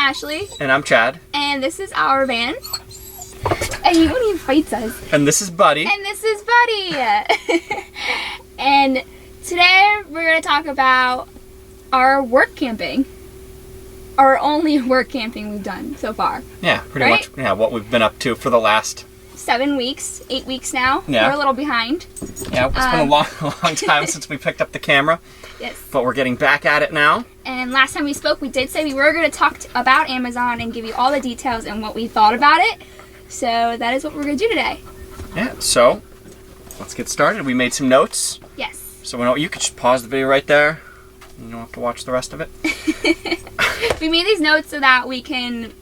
Ashley. And I'm Chad. And this is our van. And he wouldn't even fights us. And this is Buddy. And this is Buddy. And today we're going to talk about our work camping. Our only work camping we've done so far. Yeah, pretty much. Yeah, what we've been up to for the last 7 weeks, 8 weeks now. Yeah. We're a little behind. Yeah, it's been a long time since we picked up the camera. Yes. But we're getting back at it now. And last time we spoke, we did say we were going to talk about Amazon and give you all the details and what we thought about it. So that is what we're going to do today. Yeah, so let's get started. We made some notes. Yes. So you could just pause the video right there. You don't have to watch the rest of it. We made these notes so that we can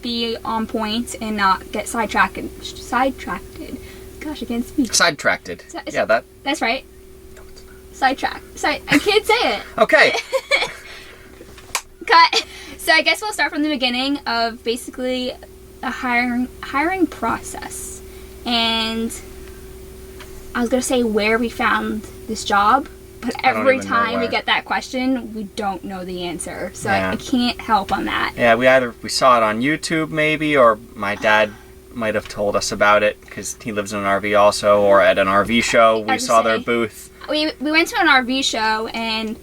be on point and not get sidetracked. Gosh, I can't speak. Sidetracked. Yeah, that. That's right. No, it's not. Sidetracked. I can't say it. Okay. Cut. So I guess we'll start from the beginning of basically a hiring process. And I was going to say where we found this job, but every time we get that question, we don't know the answer. So yeah. I can't help on that. Yeah, we saw it on YouTube maybe, or my dad might have told us about it because he lives in an RV also, or at an RV show we saw their booth. We went to an RV show and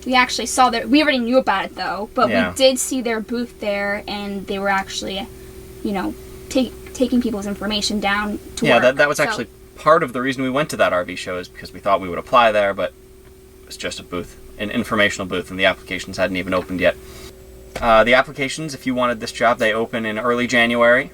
we actually saw we already knew about it though, but we did see their booth there, and they were actually, taking people's information down to work. Yeah, that was actually part of the reason we went to that RV show, is because we thought we would apply there, but it was just a booth, an informational booth, and the applications hadn't even opened yet. The applications, if you wanted this job, they open in early January,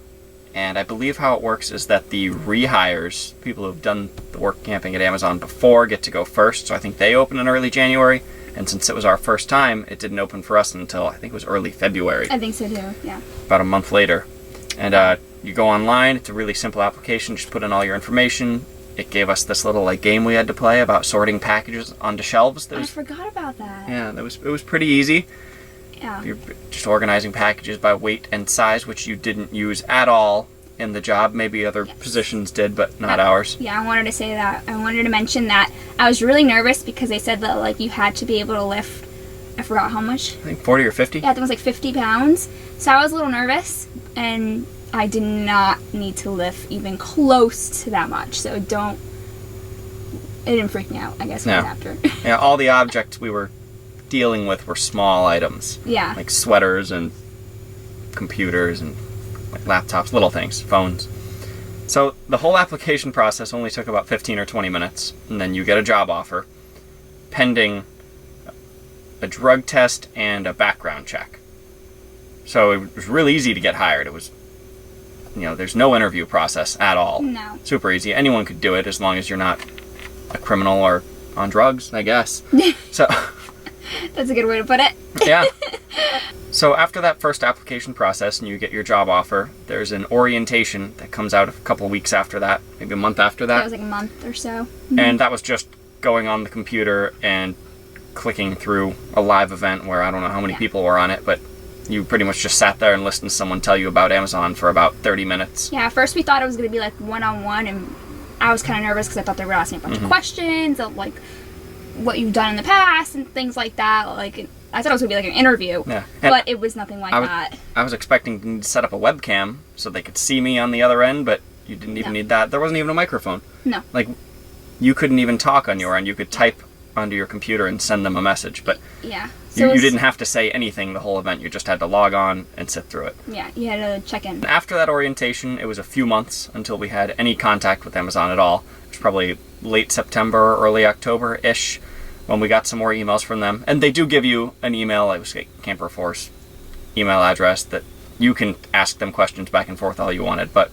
and I believe how it works is that the rehires, people who've done the work camping at Amazon before, get to go first, so I think they open in early January, and since it was our first time, it didn't open for us until, I think it was early February. I think so too, yeah. About a month later. And you go online, it's a really simple application, just put in all your information. It gave us this little game we had to play about sorting packages onto shelves. I forgot about that. Yeah, it was pretty easy. Yeah. You're just organizing packages by weight and size, which you didn't use at all in the job. Maybe other positions did, but not ours. Yeah, I wanted to say that. I wanted to mention that I was really nervous because they said that you had to be able to lift, I forgot how much. I think 40 or 50. Yeah, I think it was 50 pounds. So I was a little nervous, and I did not need to lift even close to that much. So it didn't freak me out, I guess, after. Yeah, all the objects we were dealing with were small items. Yeah. Like sweaters and computers and laptops, little things, phones. So the whole application process only took about 15 or 20 minutes, and then you get a job offer pending a drug test and a background check. So it was really easy to get hired. It was, there's no interview process at all. No. Super easy. Anyone could do it as long as you're not a criminal or on drugs, I guess. So that's a good way to put it. Yeah. So after that first application process and you get your job offer, there's an orientation that comes out a couple weeks after that, maybe a month after that. That was a month or so. And that was just going on the computer and clicking through a live event where I don't know how many people were on it, but you pretty much just sat there and listened to someone tell you about Amazon for about 30 minutes. Yeah, at first we thought it was going to be one-on-one, and I was kind of nervous because I thought they were asking a bunch of questions of what you've done in the past and things like that. I thought it was going to be an interview, but it was nothing like that. I was expecting to set up a webcam so they could see me on the other end, but you didn't even need that. There wasn't even a microphone. No. You couldn't even talk on your end. You could type onto your computer and send them a message, but yeah, so you didn't have to say anything the whole event. You just had to log on and sit through it. Yeah, you had to check in. After that orientation, it was a few months until we had any contact with Amazon at all. It was probably late September, early October-ish when we got some more emails from them. And they do give you an email, it was Camper Force email address, that you can ask them questions back and forth all you wanted, but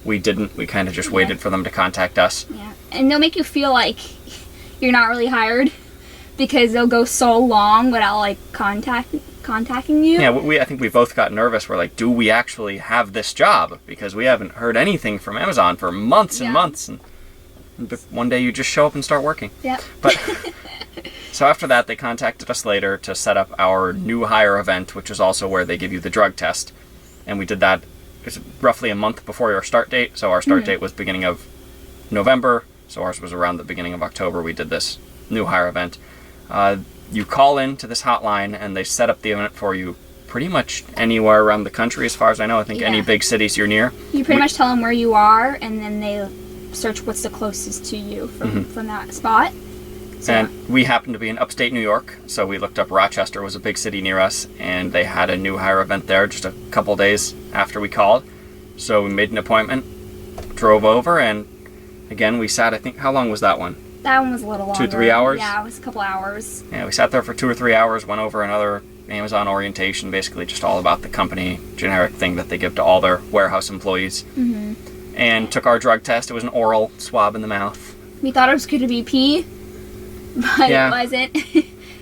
we didn't. We kind of just waited for them to contact us. Yeah, and they'll make you feel like you're not really hired because they'll go so long without contacting you. Yeah, I think we both got nervous. We're like, do we actually have this job? Because we haven't heard anything from Amazon for months and months, and one day you just show up and start working. Yep. But so after that, they contacted us later to set up our new hire event, which is also where they give you the drug test, and we did that. It was roughly a month before our start date. So our start date was beginning of November. So ours was around the beginning of October. We did this new hire event. You call in to this hotline and they set up the event for you pretty much anywhere around the country, as far as I know. I think any big cities you're near. You pretty much tell them where you are, and then they search what's the closest to you from that spot. So. And we happened to be in upstate New York, so we looked up Rochester was a big city near us, and they had a new hire event there just a couple days after we called. So we made an appointment, drove over, and again, we sat, I think, how long was that one? That one was a little longer. 2-3 hours? Yeah, it was a couple hours. Yeah, we sat there for 2 or 3 hours, went over another Amazon orientation, basically just all about the company, generic thing that they give to all their warehouse employees. And took our drug test. It was an oral swab in the mouth. We thought it was going to be pee, but it wasn't.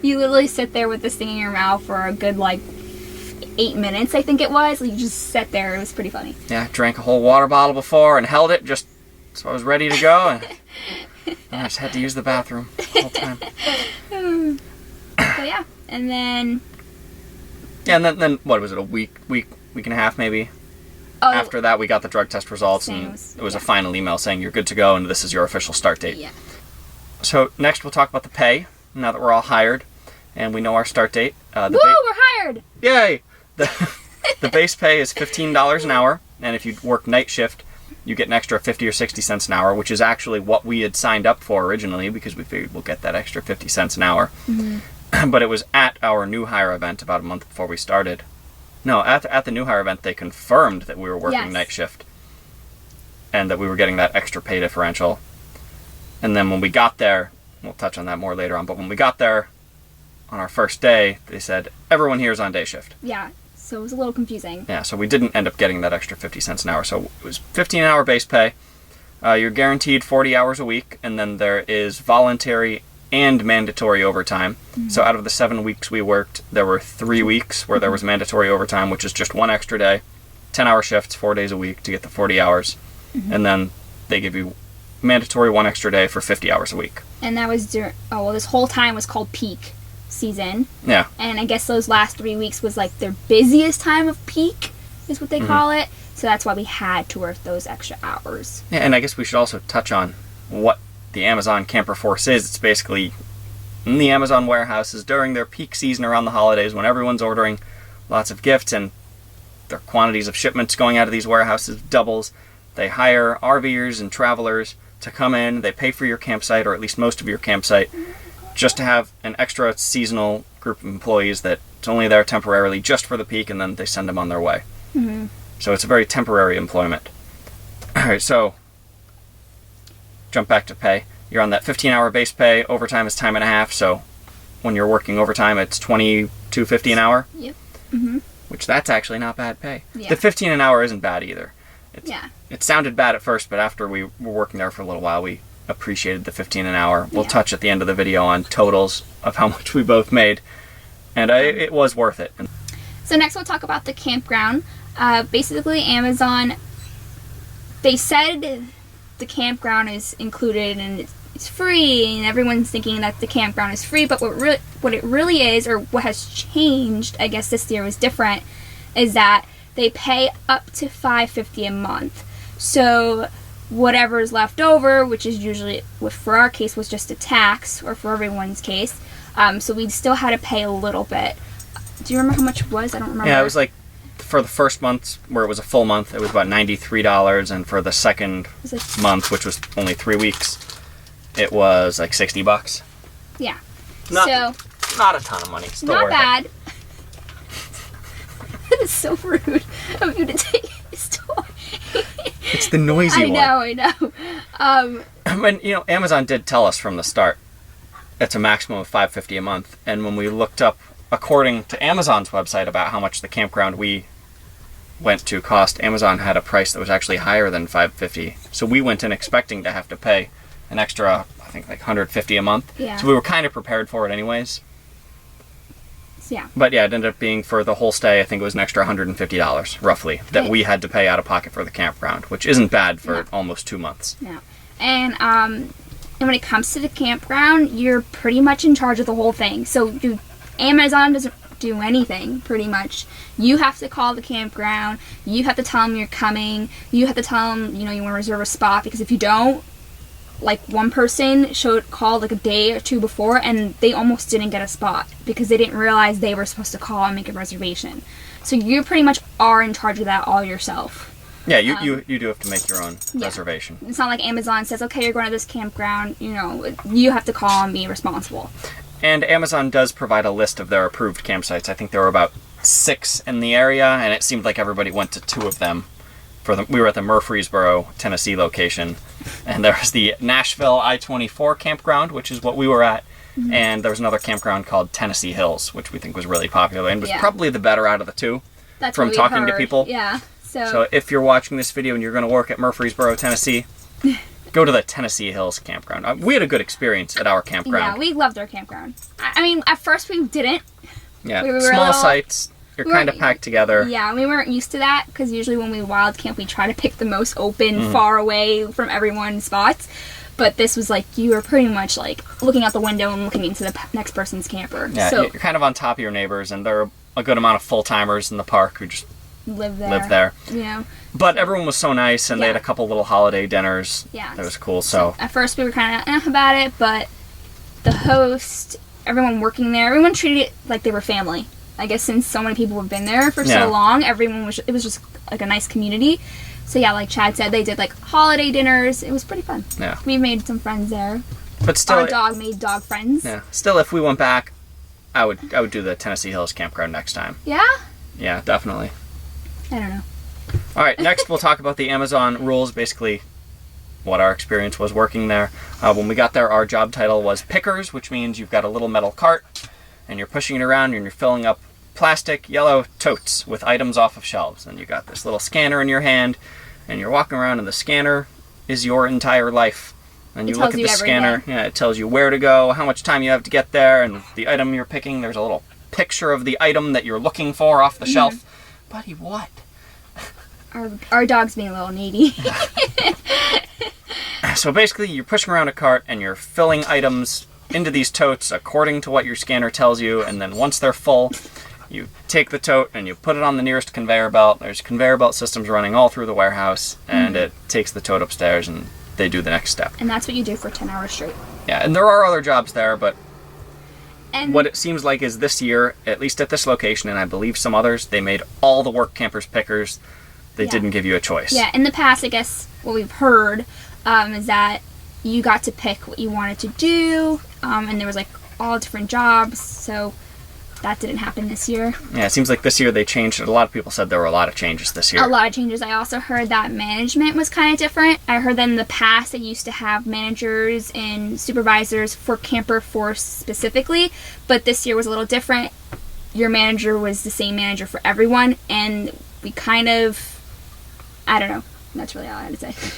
You literally sit there with this thing in your mouth for a good, 8 minutes, I think it was. You just sit there. It was pretty funny. Yeah, drank a whole water bottle before and held it just so I was ready to go. And I just had to use the bathroom the whole time. So, yeah. And then... Yeah, and then what was it, a week and a half maybe? Oh, after that, we got the drug test results, and it was a final email saying you're good to go and this is your official start date. Yeah. So next we'll talk about the pay, now that we're all hired and we know our start date. Woo, we're hired! Yay! The base pay is $15 an hour, and if you work night shift, you get an extra 50 or 60 cents an hour, which is actually what we had signed up for originally because we figured we'll get that extra 50 cents an hour. But it was at our new hire event about a month before we started. No, at the new hire event, they confirmed that we were working night shift and that we were getting that extra pay differential. And then when we got there, we'll touch on that more later on, but when we got there on our first day, they said, everyone here is on day shift. Yeah, so it was a little confusing. Yeah, so we didn't end up getting that extra 50 cents an hour. So it was 15 an hour base pay. You're guaranteed 40 hours a week, and then there is voluntary and mandatory overtime. So out of the 7 weeks we worked, there were 3 weeks where there was mandatory overtime, which is just one extra day, 10-hour shifts, 4 days a week to get the 40 hours. And then they give you mandatory one extra day for 50 hours a week. And that was this whole time was called peak season. Yeah. And I guess those last 3 weeks was their busiest time of peak, is what they call it. So that's why we had to work those extra hours. Yeah, and I guess we should also touch on what the Amazon Camper Force is. It's basically in the Amazon warehouses during their peak season around the holidays when everyone's ordering lots of gifts and their quantities of shipments going out of these warehouses doubles. They hire RVers and travelers to come in. They pay for your campsite, or at least most of your campsite, just to have an extra seasonal group of employees that's only there temporarily just for the peak, and then they send them on their way. So it's a very temporary employment. All right, so jump back to pay. You're on that 15-hour base pay. Overtime is time and a half, so when you're working overtime, it's $22.50 an hour. Yep. Which that's actually not bad pay. Yeah. The 15 an hour isn't bad either. Yeah. It sounded bad at first, but after we were working there for a little while, we appreciated the 15 an hour. We'll touch at the end of the video on totals of how much we both made, and it was worth it. So next we'll talk about the campground. Basically, Amazon, they said the campground is included and it's free, and everyone's thinking that the campground is free, but what it really is, or what has changed, I guess this year was different, is that they pay up to $5.50 a month. So whatever is left over, which is usually, for our case, was just a tax, or for everyone's case, so we still had to pay a little bit. Do you remember how much it was? I don't remember. Yeah, it was for the first month, where it was a full month, it was about $93, and for the second month, which was only 3 weeks, it was $60. Yeah. Not a ton of money. Still not worth bad. That is so rude of you to take his toy. It's the noisy one. I know. And Amazon did tell us from the start it's a maximum of $5.50 a month, and when we looked up, according to Amazon's website, about how much the campground we went to cost, Amazon had a price that was actually higher than $5.50. So we went in expecting to have to pay an extra, I think, $150 a month. Yeah. So we were kind of prepared for it anyways. Yeah. But yeah, it ended up being, for the whole stay, I think it was an extra $150, roughly, that we had to pay out of pocket for the campground, which isn't bad for almost 2 months. Yeah. And when it comes to the campground, you're pretty much in charge of the whole thing. So Amazon doesn't do anything, pretty much. You have to call the campground. You have to tell them you're coming. You have to tell them, you want to reserve a spot, because if you don't, like one person called like a day or two before, and they almost didn't get a spot because they didn't realize they were supposed to call and make a reservation. So you pretty much are in charge of that all yourself. Yeah, you do have to make your own reservation. It's not like Amazon says, okay, you're going to this campground, you know, you have to call and be responsible. And Amazon does provide a list of their approved campsites. I think there were about 6 in the area, and it seemed like everybody went to 2 of them. We were at the Murfreesboro, Tennessee location, and there was the Nashville I-24 campground, which is what we were at, and there was another campground called Tennessee Hills, which we think was really popular and was probably the better out of the 2. That's from what we talking heard. to people. Yeah. So if you're watching this video and you're going to work at Murfreesboro, Tennessee, go to the Tennessee Hills campground. We had a good experience at our campground. Yeah, we loved our campground. I mean, at first we didn't. Yeah, we were small sites. You're kind of packed together. Yeah, we weren't used to that because usually when we wild camp, we try to pick the most open, far away from everyone spots. But this was like, you were pretty much like looking out the window and looking into the next person's camper. Yeah, so, you're kind of on top of your neighbors, and there are a good amount of full-timers in the park who just live there. You know. But everyone was so nice, and they had a couple little holiday dinners. Yeah. That was cool, so. At first we were kind of about it, but the host, everyone working there, everyone treated it like they were family. I guess since so many people have been there for so long, it was just like a nice community. So yeah, like Chad said, they did like holiday dinners. It was pretty fun. Yeah. We made some friends there. But still, our dog made dog friends. Yeah. Still, if we went back, I would do the Tennessee Hills campground next time. Yeah? Yeah, definitely. I don't know. All right, next we'll talk about the Amazon rules, basically what our experience was working there. When we got there, our job title was pickers, which means you've got a little metal cart, and you're pushing it around, and you're filling up plastic yellow totes with items off of shelves. And you got this little scanner in your hand, and you're walking around, and the scanner is your entire life. And you look at the scanner, it tells you where to go, how much time you have to get there, and the item you're picking. There's a little picture of the item that you're looking for off the shelf. Buddy, what? Our dog's being a little needy. So basically, you're pushing around a cart and you're filling items into these totes according to what your scanner tells you, and then once they're full, you take the tote and you put it on the nearest conveyor belt. There's conveyor belt systems running all through the warehouse, and it takes the tote upstairs and they do the next step. And that's what you do for 10 hours straight. Yeah, and there are other jobs there, but what it seems like is this year, at least at this location, and I believe some others, they made all the work campers pickers. They didn't give you a choice. Yeah, in the past, I guess what we've heard is that you got to pick what you wanted to do, and there was like all different jobs, so that didn't happen this year. Yeah, it seems like this year they changed it. A lot of people said there were a lot of changes this year. A lot of changes. I also heard that management was kind of different. I heard that in the past they used to have managers and supervisors for Camper Force specifically, but this year was a little different. Your manager was the same manager for everyone, and we kind of, I don't know. That's really all I had to say.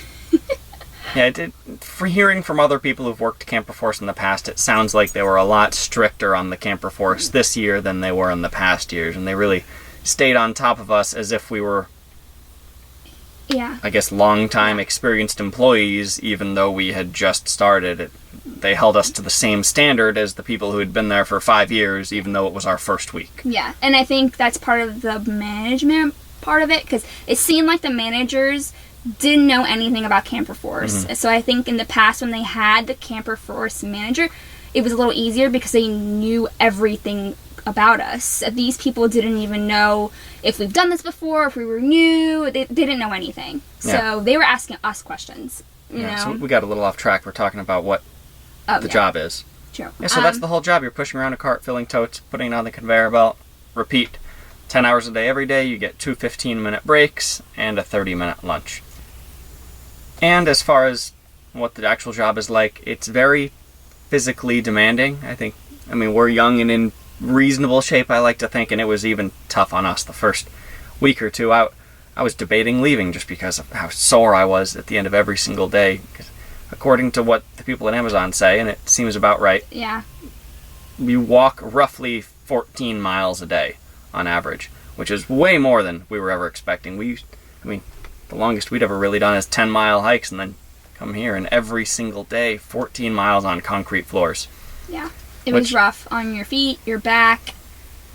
Yeah, for hearing from other people who've worked Camper Force in the past, it sounds like they were a lot stricter on the Camper Force this year than they were in the past years, and they really stayed on top of us as if we were, I guess, long-time experienced employees, even though we had just started. They held us to the same standard as the people who had been there for 5 years, even though it was our first week. Yeah, and I think that's part of the management part of it, because it seemed like the managers didn't know anything about Camper Force. So I think in the past when they had the Camper Force manager, it was a little easier because they knew everything about us. These people didn't even know if we've done this before, if we were new. They didn't know anything. So they were asking us questions. You know? So we got a little off track. We're talking about what the job is. True. Yeah, so that's the whole job. You're pushing around a cart, filling totes, putting it on the conveyor belt. Repeat. 10 hours a day every day. You get 2 15-minute breaks and a 30-minute lunch. And as far as what the actual job is like, it's very physically demanding. I mean, we're young and in reasonable shape, I like to think, and it was even tough on us the first week or two. I was debating leaving just because of how sore I was at the end of every single day. According to what the people at Amazon say, and it seems about right, you walk roughly 14 miles a day on average, which is way more than we were ever expecting. The longest we'd ever really done is 10-mile hikes, and then come here, and every single day, 14 miles on concrete floors. Yeah. It was rough on your feet, your back,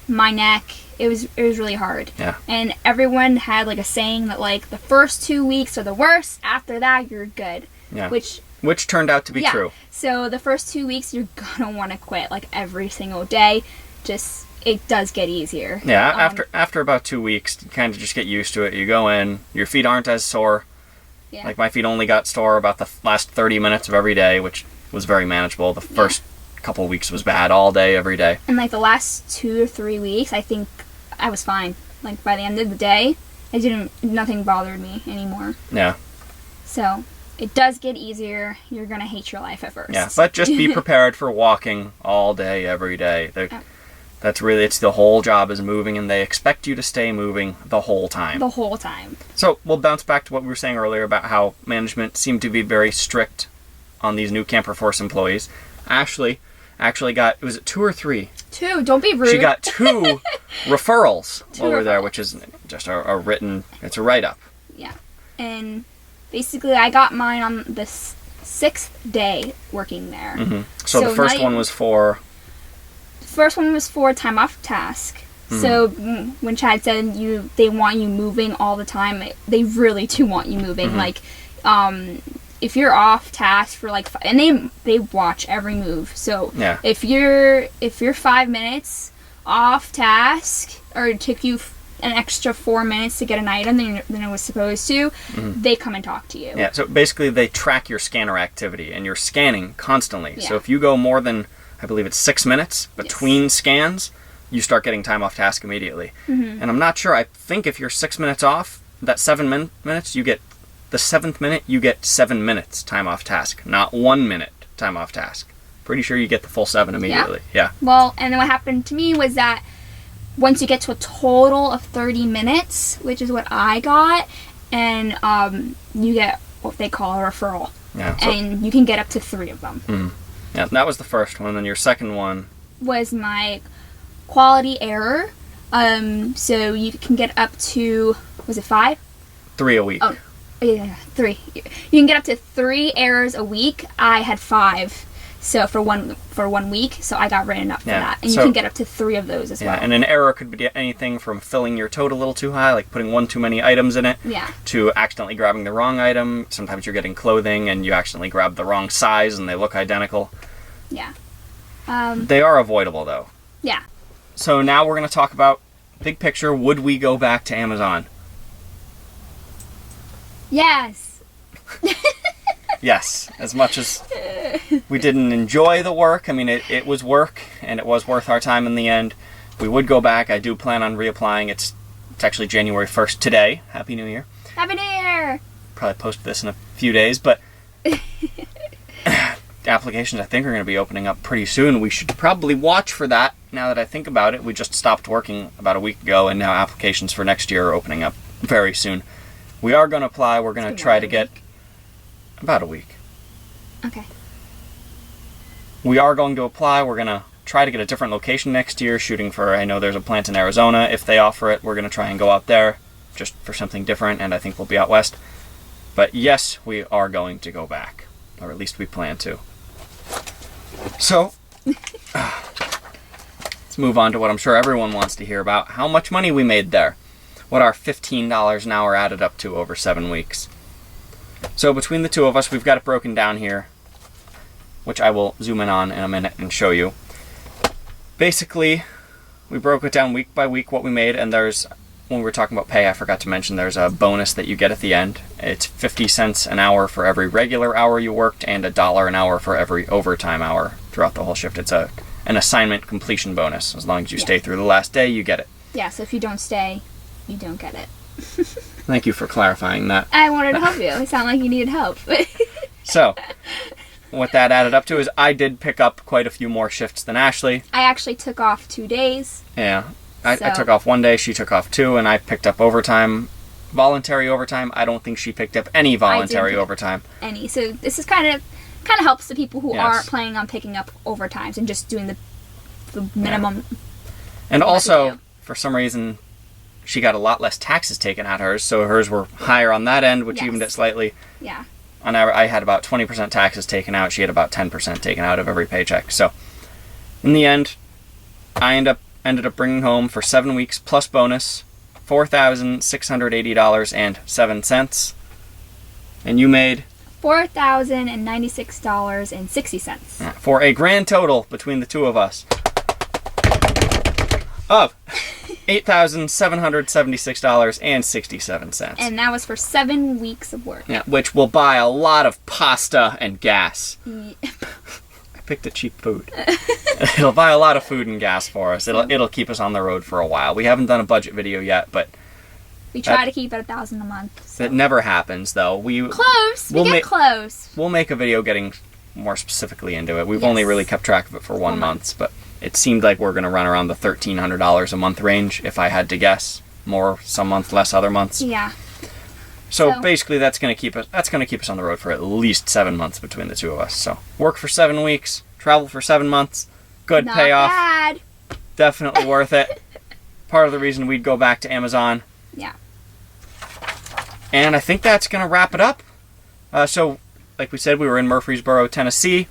my neck. It was really hard. Yeah. And everyone had like a saying that like the first 2 weeks are the worst. After that, you're good. Yeah. Which Which turned out to be true. So the first 2 weeks, you're gonna want to quit like every single day. Just it does get easier. Yeah, after about 2 weeks, you kind of just get used to it. You go in, your feet aren't as sore. Yeah. Like my feet only got sore about the last 30 minutes of every day, which was very manageable. The first couple of weeks was bad all day, every day. And like the last 2 or 3 weeks, I think I was fine. Like by the end of the day, nothing bothered me anymore. Yeah. So it does get easier. You're gonna hate your life at first. Yeah, but just be prepared for walking all day, every day. That's really, it's the whole job is moving, and they expect you to stay moving the whole time. The whole time. So we'll bounce back to what we were saying earlier about how management seemed to be very strict on these new Camper Force employees. Ashley actually got, was it 2 or 3? 2. Don't be rude. She got 2 referrals over there, which is just a written, it's a write-up. Yeah. And basically I got mine on the 6th day working there. Mm-hmm. So the first one was for... First one was for time off task. Mm-hmm. So when Chad said they want you moving all the time, they really do want you moving. Mm-hmm. Like, if you're off task for like, and they watch every move. So if you're 5 minutes off task, or it took you an extra 4 minutes to get an item than it was supposed to, they come and talk to you. Yeah. So basically, they track your scanner activity, and you're scanning constantly. Yeah. So if you go more than, I believe it's 6 minutes between scans, you start getting time off task immediately. Mm-hmm. And I'm not sure. I think if you're 6 minutes off, that 7 minutes, you get the 7th minute, you get 7 minutes time off task, not 1 minute time off task. Pretty sure you get the full 7 immediately. Yeah. Well, and then what happened to me was that once you get to a total of 30 minutes, which is what I got, and you get what they call a referral. Yeah. And you can get up to 3 of them. Mm-hmm. Yeah, that was the first one. And then your second one was my quality error. So you can get up to, was it 5? 3 a week. Oh, yeah, 3. You can get up to 3 errors a week. I had 5. So for one week, so I got written up for that. And you can get up to 3 of those as well. And an error could be anything from filling your tote a little too high, like putting one too many items in it, to accidentally grabbing the wrong item. Sometimes you're getting clothing and you accidentally grab the wrong size and they look identical. Yeah. They are avoidable, though. Yeah. So now we're going to talk about big picture. Would we go back to Amazon? Yes. Yes, as much as we didn't enjoy the work. I mean, it was work, and it was worth our time in the end. We would go back. I do plan on reapplying. It's actually January 1st today. Happy New Year. Happy New Year! Probably post this in a few days, but applications I think are going to be opening up pretty soon. We should probably watch for that. Now that I think about it, we just stopped working about a week ago, and now applications for next year are opening up very soon. We are going to apply. We're going to try to get... About a week. Okay. We are going to apply. We're going to try to get a different location next year, shooting for, I know there's a plant in Arizona. If they offer it, we're going to try and go out there just for something different, and I think we'll be out west. But yes, we are going to go back, or at least we plan to. So, let's move on to what I'm sure everyone wants to hear about, how much money we made there. What our $15 an hour added up to over 7 weeks. So between the two of us, we've got it broken down here, which I will zoom in on in a minute and show you. Basically, we broke it down week by week what we made, and there's, when we were talking about pay, I forgot to mention there's a bonus that you get at the end. It's 50 cents an hour for every regular hour you worked, and $1 an hour for every overtime hour throughout the whole shift. It's an assignment completion bonus. As long as you stay through the last day, you get it. Yeah, so if you don't stay, you don't get it. Thank you for clarifying that. I wanted to help you. It sounded like you needed help. So, what that added up to is I did pick up quite a few more shifts than Ashley. I actually took off 2 days. Yeah. I took off 1 day, she took off 2, and I picked up overtime. Voluntary overtime, I don't think she picked up any voluntary overtime. Any. So this is kind of helps the people who aren't planning on picking up overtimes and just doing the minimum. Yeah. And also, for some reason, she got a lot less taxes taken out of hers, so hers were higher on that end, which evened it slightly. Yeah. On average, I had about 20% taxes taken out. She had about 10% taken out of every paycheck. So, in the end, I ended up bringing home for 7 weeks plus bonus $4,680.07, and you made $4,096.60. For a grand total between the two of us of $8,776.67. And that was for 7 weeks of work. Yeah, which will buy a lot of pasta and gas. Yeah. I picked a cheap food. It'll buy a lot of food and gas for us. It'll keep us on the road for a while. We haven't done a budget video yet, but we try to keep it $1,000 a month. So. It never happens, though. Close. We get close. We'll make a video getting more specifically into it. We've only really kept track of it for 1 month, but it seemed like we're going to run around the $1,300 a month range, if I had to guess. More some month, less other months. Yeah. So basically, that's going to keep us on the road for at least 7 months between the two of us. So work for 7 weeks, travel for 7 months, good Not payoff. Bad. Definitely worth it. Part of the reason we'd go back to Amazon. Yeah. And I think that's going to wrap it up. So, like we said, we were in Murfreesboro, Tennessee.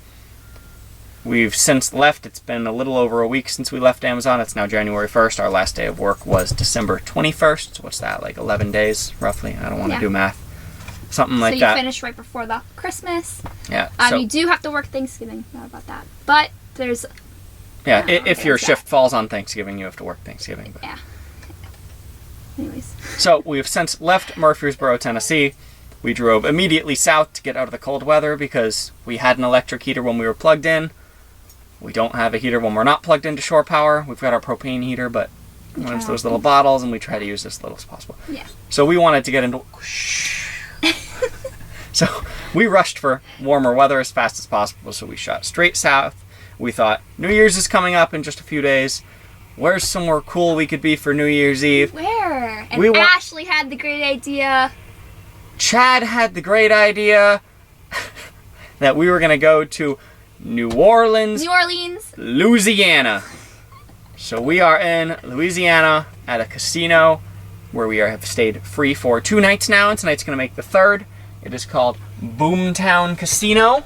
We've since left. It's been a little over a week since we left Amazon. It's now January 1st. Our last day of work was December 21st. So what's that, like 11 days, roughly? I don't want to do math. Something like that. So you finished right before the Christmas. Yeah. You do have to work Thanksgiving. Not about that. But there's... Yeah, if your shift falls on Thanksgiving, you have to work Thanksgiving. But. Yeah. Anyways. So we have since left Murfreesboro, Tennessee. We drove immediately south to get out of the cold weather because we had an electric heater when we were plugged in. We don't have a heater when we're not plugged into shore power. We've got our propane heater, but we went into those little bottles and we try to use as little as possible. Yeah. So we wanted to get into... So we rushed for warmer weather as fast as possible, so we shot straight south. We thought, New Year's is coming up in just a few days. Where's somewhere cool we could be for New Year's Eve? Where? And Ashley had the great idea. Chad had the great idea that we were going to go to New Orleans, Louisiana. So we are in Louisiana at a casino where we have stayed free for 2 nights now, and tonight's going to make the 3rd. It is called Boomtown Casino.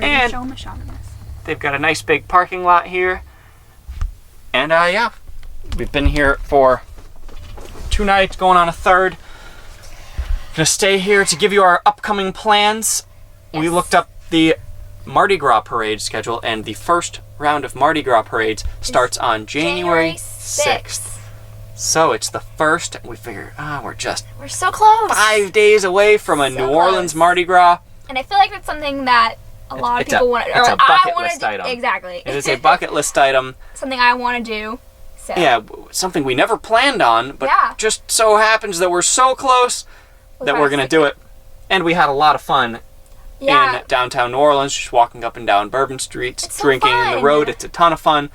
And show them a shot of this. They've got a nice big parking lot here. And yeah, we've been here for 2 nights, going on a 3rd. Gonna stay here to give you our upcoming plans. Yes. We looked up the Mardi Gras parade schedule, and the first round of Mardi Gras parades starts on January 6th. So it's the first. We figured, we're so close. 5 days away from a New Orleans Mardi Gras. And I feel like it's something that a lot of people want to do. It's a bucket list item. Exactly. It is a bucket list item. Something I want to do. So. Yeah, something we never planned on, but just so happens that we're so close that we're going to do it. And we had a lot of fun in downtown New Orleans, just walking up and down Bourbon Streets, drinking in the road. It's a ton of fun.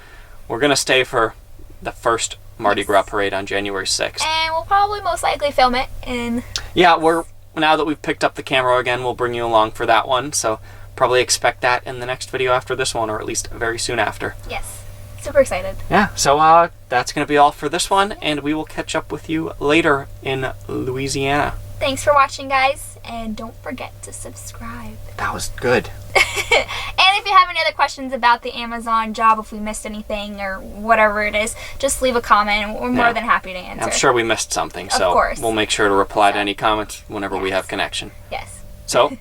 We're going to stay for the first Mardi Gras parade on January 6th. And we'll probably most likely film it in... Yeah, now that we've picked up the camera again, we'll bring you along for that one. So probably expect that in the next video after this one, or at least very soon after. Yes. Super excited. Yeah, so that's going to be all for this one, and we will catch up with you later in Louisiana. Thanks for watching, guys, and don't forget to subscribe. That was good. And if you have any other questions about the Amazon job, if we missed anything or whatever it is, just leave a comment, and we're more than happy to answer. I'm sure we missed something, so we'll make sure to reply to any comments whenever we have connection. Yes. So,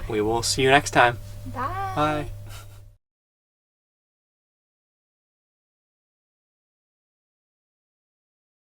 we will see you next time. Bye. Bye.